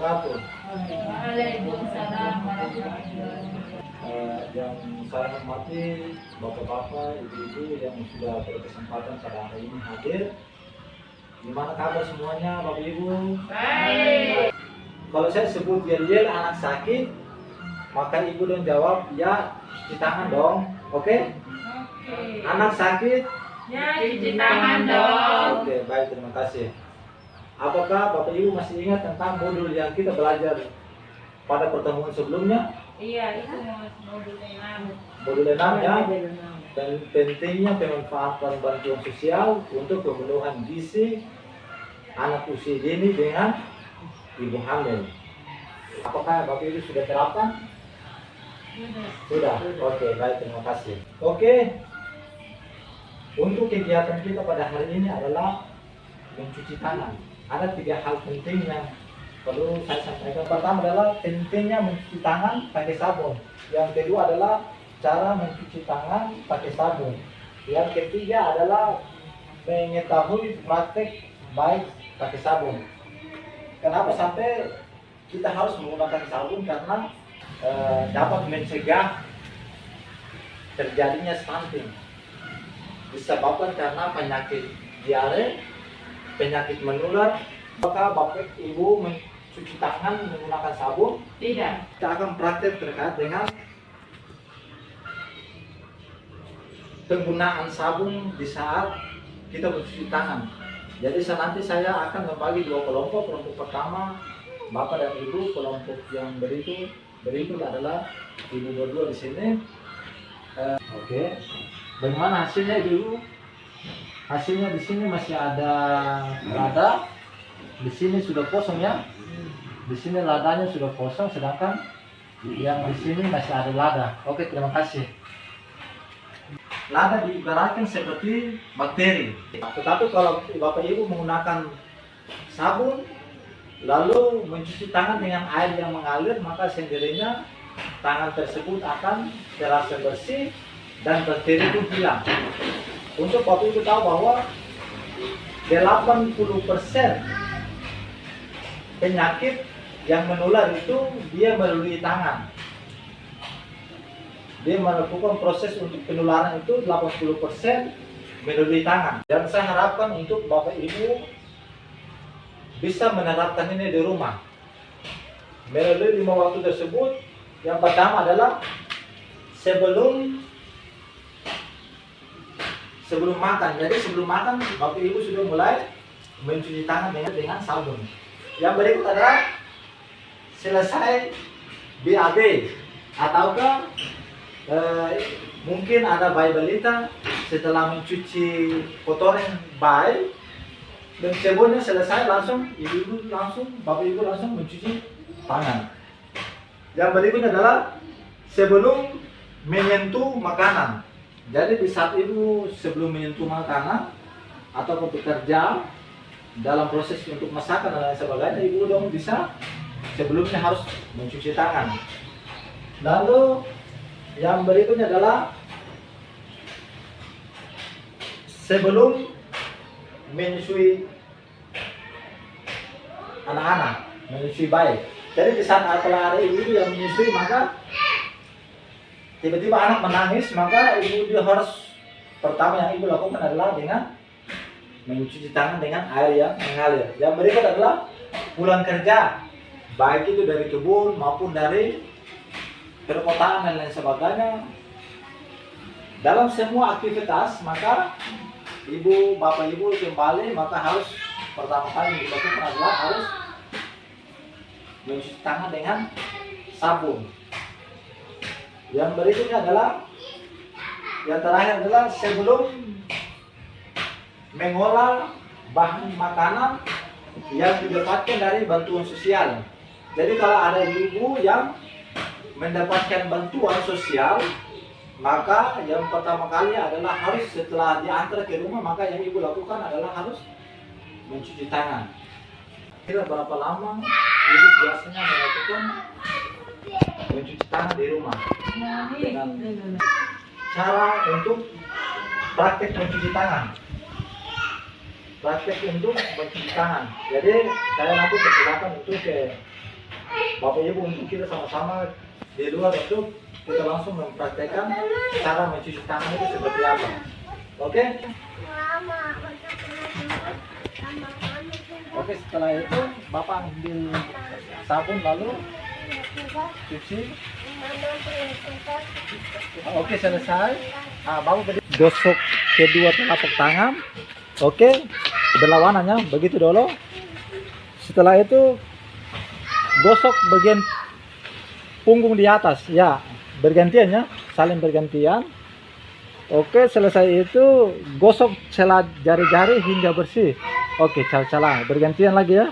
wabarakatuh. Waalaikumsalam warahmatullahi wabarakatuh. Yang saya hormati bapak-bapak, ibu-ibu yang sudah berkesempatan pada hari ini hadir. Gimana kabar semuanya, bapak ibu? Baik. Kalau saya sebut yel-yel anak sakit, maka ibu dong jawab ya, cuci tangan dong. Oke? Oke. Anak sakit? Ya, cuci tangan dong. Oke, baik, terima kasih. Apakah bapak ibu masih ingat tentang modul yang kita belajar pada pertemuan sebelumnya? Iya, itu modul 6. Modul 6 ya. Dan pentingnya pemanfaatan bantuan sosial untuk pemenuhan gizi anak usia dini dengan ibu hamil. Apakah bapak ibu sudah terapkan? Sudah. Oke, baik, terima kasih. Oke. Untuk kegiatan kita pada hari ini adalah mencuci tangan. Ada 3 hal penting yang perlu saya sampaikan. Pertama adalah pentingnya mencuci tangan pakai sabun. Yang kedua adalah cara mencuci tangan pakai sabun. Yang ketiga adalah mengetahui praktek baik pakai sabun. Kenapa sampai kita harus menggunakan sabun? Karena dapat mencegah terjadinya stunting. Disebabkan karena penyakit diare, penyakit menular. Apakah bapak ibu mencuci tangan menggunakan sabun? Tidak. Kita akan praktek terkait dengan penggunaan sabun di saat kita mencuci tangan. Jadi nanti saya akan membagi 2 kelompok. Kelompok pertama bapak dan ibu, kelompok yang berikut adalah ibu berdua di sini. Oke. Bagaimana hasilnya ibu? Hasilnya di sini masih ada lada. Di sini sudah kosong ya. Di sini ladanya sudah kosong, sedangkan yang di sini masih ada lada. Oke, terima kasih. Lada diibaratkan seperti bakteri. Tetapi kalau bapak ibu menggunakan sabun lalu mencuci tangan dengan air yang mengalir, maka sendirinya tangan tersebut akan terasa bersih dan bakteri itu hilang. Untuk bapak ibu tahu bahwa 80% penyakit yang menular itu dia melalui tangan. Dia melakukan proses untuk penularan itu 80% melalui tangan. Dan saya harapkan untuk bapak ibu bisa menerapkan ini di rumah melalui 5 waktu tersebut. Yang pertama adalah sebelum makan. Jadi sebelum makan bapak ibu sudah mulai mencuci tangan dengan sabun. Yang berikut adalah selesai BAB ataukah mungkin ada bayi balita setelah mencuci kotoran bayi dan sabunnya selesai, langsung ibu bapak ibu langsung mencuci tangan. Yang berikutnya adalah sebelum menyentuh makanan. Jadi di saat ibu sebelum menyentuh makanan atau bekerja dalam proses untuk masakan dan lain sebagainya, ibu dong bisa sebelumnya harus mencuci tangan. Lalu yang berikutnya adalah sebelum menyusui anak-anak, menyusui bayi. Jadi di saat apabila ada ibu yang menyusui, maka tiba-tiba anak menangis, maka ibu dia harus pertama yang ibu lakukan adalah dengan mencuci tangan dengan air yang mengalir. Yang berikut adalah pulang kerja, baik itu dari kebun maupun dari perkotaan dan lain sebagainya. Dalam semua aktivitas, maka bapak ibu kembali, maka harus pertama kali yang dilakukan adalah harus mencuci tangan dengan sabun. Yang berikutnya adalah, yang terakhir adalah sebelum mengolah bahan makanan yang didapatkan dari bantuan sosial. Jadi kalau ada ibu yang mendapatkan bantuan sosial, maka yang pertama kali adalah harus setelah diantar ke rumah, maka yang ibu lakukan adalah harus mencuci tangan. Kira berapa lama ibu biasanya melakukan mencuci tangan di rumah? Dengan cara untuk praktek mencuci tangan. Praktek untuk mencuci tangan. Jadi saya nanti persilakan untuk ke Bapak Ibu untuk kita sama-sama di luar untuk kita langsung mempraktekkan cara mencuci tangan itu seperti apa. Oke? Oke, setelah itu Bapak ambil sabun lalu cuci. Oke, selesai. Bapak gosok kedua telapak tangan. Oke, berlawanannya begitu dulu. Setelah itu gosok bagian punggung di atas, ya, bergantian ya, saling bergantian. Oke, selesai itu gosok celah jari-jari hingga bersih. Oke, celah bergantian lagi ya.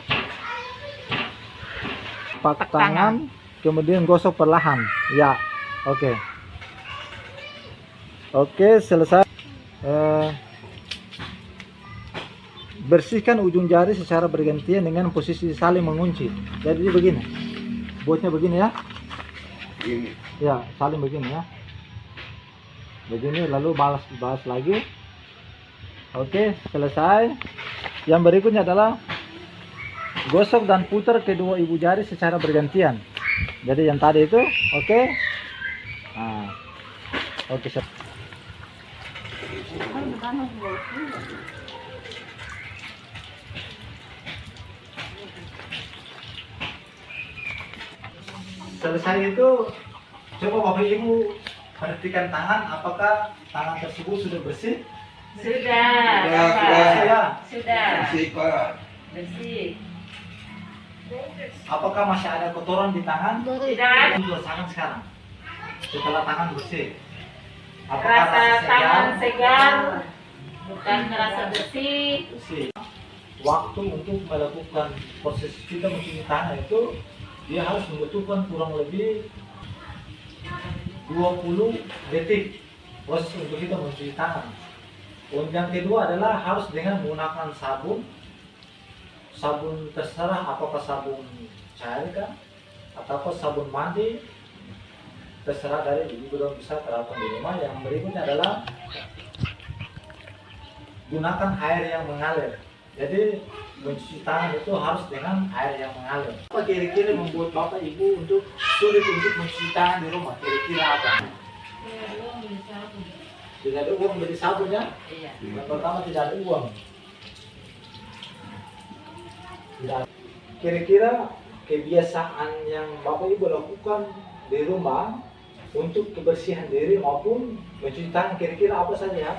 Pak tangan, kemudian gosok perlahan, ya. Oke. Oke, selesai. Bersihkan ujung jari secara bergantian dengan posisi saling mengunci. Jadi begini, buatnya begini ya. Ya, saling begini ya. Begini, lalu balas lagi. Oke, selesai. Yang berikutnya adalah gosok dan putar kedua ibu jari secara bergantian. Jadi yang tadi itu, oke. Nah, oke. Selesai itu, coba Bapak Ibu perhatikan tangan, apakah tangan tersebut sudah bersih? Sudah. Sudah. Bersih. Apakah masih ada kotoran di tangan? Tidak. Untuk tangan sekarang. Setelah tangan bersih. Rasa tangan segar, bukan merasa bersih. Bersih. Waktu untuk melakukan proses kita mencuci tangan itu, dia harus membutuhkan kurang lebih 20 detik proses untuk kita mencuci tangan. Untuk yang kedua adalah harus dengan menggunakan sabun terserah, apakah sabun cair kah ataupun sabun mandi, terserah dari ibu dan bisa terapkan di rumah. Yang berikutnya adalah gunakan air yang mengalir. Jadi mencuci tangan itu harus dengan air yang mengalir. Apa kira-kira membuat Bapak Ibu untuk sulit untuk mencuci tangan di rumah? Kira-kira apa? Tidak ada uang beli sabun ya? Iya. Yang pertama tidak ada uang. Tidak. Kira-kira kebiasaan yang Bapak Ibu lakukan di rumah untuk kebersihan diri maupun mencuci tangan, kira-kira apa saja?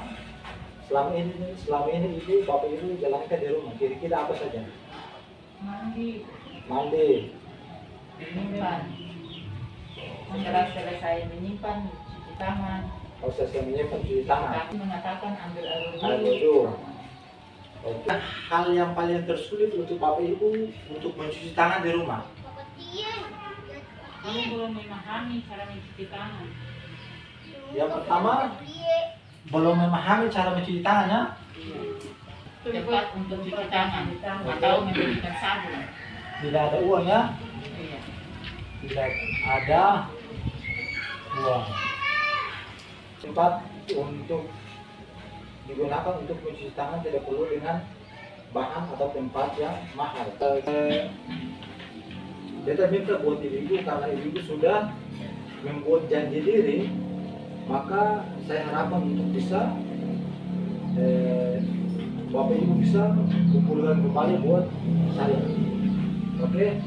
Selama ini Ibu, Bapak Ibu jalankan di rumah, kira-kira apa saja? Mandi. Menyimpan. Setelah selesai menyimpan, cuci tangan. Proses yang menyimpan cuci tangan. Kami mengatakan ambil air Air dulu. wudhu. Oke. Hal yang paling tersulit untuk Bapak Ibu untuk mencuci tangan di rumah. Kami belum memahami cara mencuci tangan. Yang pertama, belum memahami cara mencuci tangannya. Tempat untuk cuci tangan atau memberikan sabun. Tidak ada uang ya. Iya. Tidak ada uang. Tempat untuk digunakan untuk mencuci tangan tidak perlu dengan bahan atau tempat yang mahal. Kita minta buat ibu karena ibu sudah membuat janji diri, maka saya harapkan untuk bisa Bapak Ibu bisa kumpulkan kembali buat saya. Oke?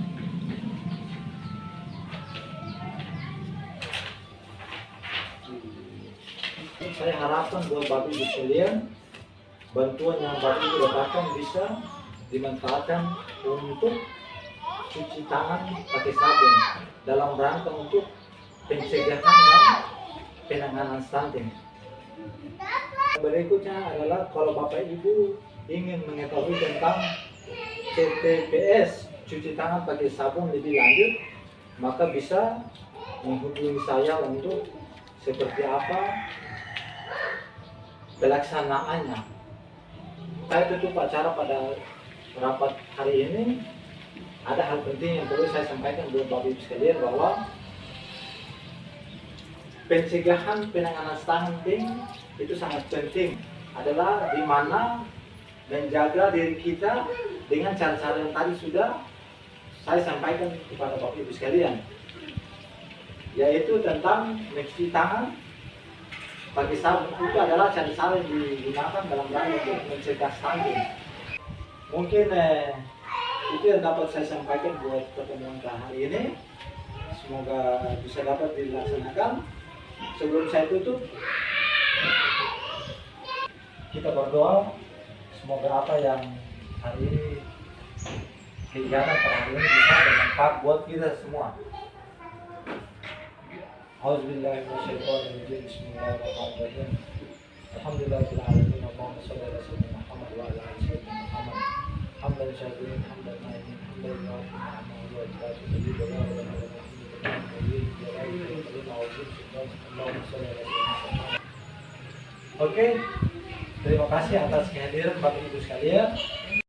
Saya harapkan buat Bapak Ibu sekalian, bantuan yang Bapak Ibu dapatkan bisa dimanfaatkan untuk cuci tangan pakai sabun dalam rangka untuk pencegahan dan penanganan stunting. Berikutnya adalah kalau Bapak Ibu ingin mengetahui tentang CTPS cuci tangan pakai sabun lebih lanjut, maka bisa menghubungi saya untuk seperti apa pelaksanaannya. Saya tutup acara pada rapat hari ini. Ada hal penting yang perlu saya sampaikan buat Bapak Ibu sekalian, bahwa pencegahan penanganan stunting itu sangat penting, adalah di mana menjaga diri kita dengan cara-cara yang tadi sudah saya sampaikan kepada Bapak Ibu sekalian, yaitu tentang mencuci tangan. Bagi sabun itu adalah cara yang digunakan dalam rangka untuk mencegah stunting. Mungkin itu yang dapat saya sampaikan buat pertemuan hari ini. Semoga bisa dapat dilaksanakan. Sebelum saya tutup, kita berdoa semoga apa yang hari ini kegiatan pada hari ini bisa bermanfaat buat kita semua. Auzubillahiminasyaitonirrajim. Bismillahirrahmanirrahim. Alhamdulillahirabbil alamin. Allahumma shalli ala sayyidina Muhammad wa ala ali sayyidina Muhammad. Hamdan syakirin, hamdan na'imin, hamdan na'imin, wa salatu lillahi wa Oke, terima kasih atas kehadiran Bapak Ibu sekalian.